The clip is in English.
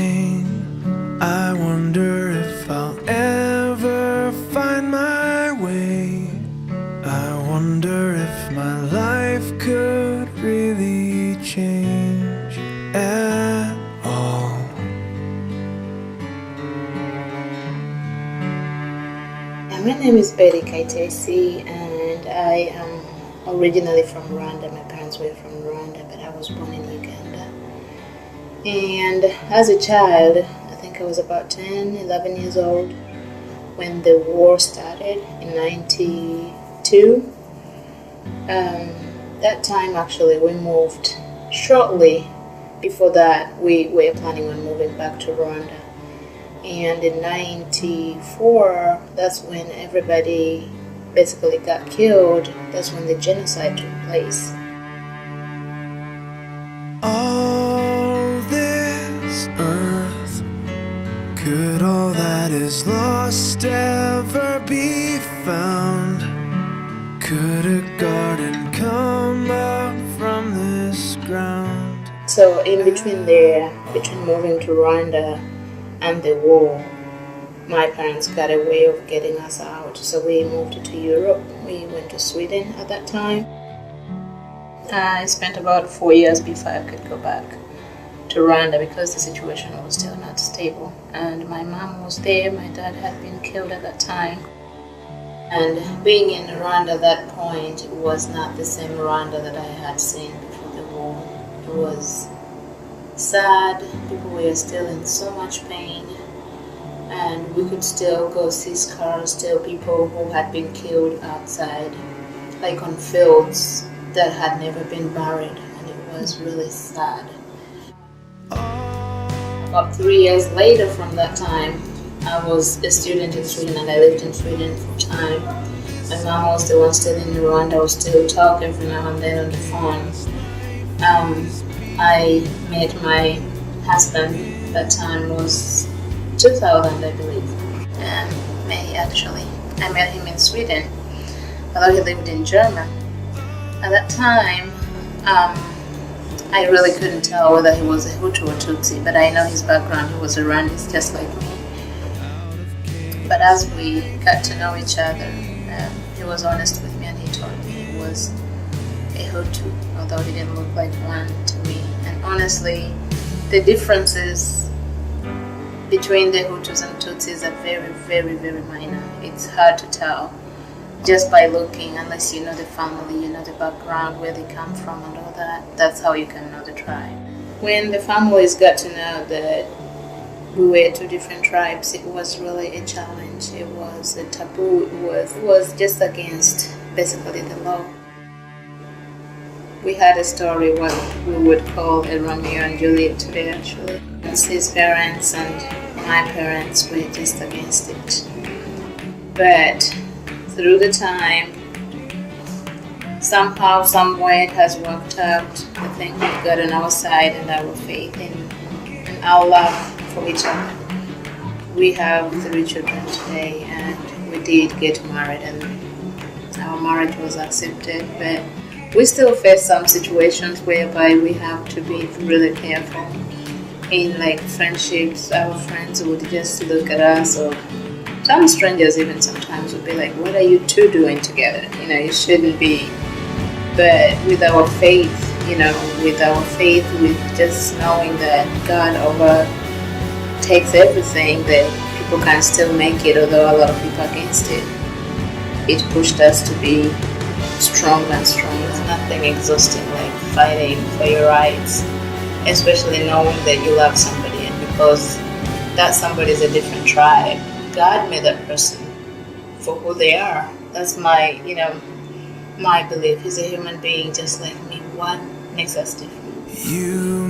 pain. I wonder if I'll ever find my way. I wonder if my life could really change at all. My name is Betty Kaitesi, and I am originally from Rwanda. My parents were from Rwanda, but I was born in Uganda. And as a child, I think I was about 10, 11 years old when the war started in 92. That time, actually, we moved. Shortly before that, we were planning on moving back to Rwanda. And in 94, that's when everybody basically got killed. That's when the genocide took place. All this earth, could all that is lost ever be found? Could a garden come up from this ground? So in between moving to Rwanda and the war, my parents got a way of getting us out. So we moved to Europe. We went to Sweden at that time. I spent about 4 years before I could go back to Rwanda because the situation was still not stable. And my mom was there. My dad had been killed at that time. And being in Rwanda at that point was not the same Rwanda that I had seen before the war. It was sad. People were still in so much pain. And we could still go see scars, still people who had been killed outside, like on fields that had never been buried, and it was really sad. About 3 years later from that time, I was a student in Sweden and I lived in Sweden full time. My mom was the one still in Rwanda. I was still talking every now and then on the phone. I met my husband. That time was 2000, I believe. May actually. I met him in Sweden, although he lived in Germany. At that time, I really couldn't tell whether he was a Hutu or Tutsi, but I know his background. He was a Rwandese just like me. But as we got to know each other, he was honest with me and he told me he was a Hutu, although he didn't look like one to me. And honestly, the differences between the Hutus and Tutsis are very, very, very minor. It's hard to tell just by looking, unless you know the family, you know the background, where they come from and all that. That's how you can know the tribe. When the families got to know that we were two different tribes, it was really a challenge. It was a taboo. It was just against basically the law. We had a story, what we would call a Romeo and Juliet today, actually. His parents and my parents were just against it. But through the time, somehow, somewhere it has worked out. I think we've got on our side and our faith in our love for each other. We have 3 children today and we did get married and our marriage was accepted, but we still face some situations whereby we have to be really careful. In like friendships, our friends would just look at us, or some strangers even sometimes would be like, what are you two doing together? You know, you shouldn't be. But with our faith, with just knowing that God overtakes everything, that people can still make it, although a lot of people are against it. It pushed us to be stronger and stronger. There's nothing exhausting like fighting for your rights, especially knowing that you love somebody, and because that somebody is a different tribe, God made that person for who they are. That's my belief. He's a human being just like me. What makes us different? You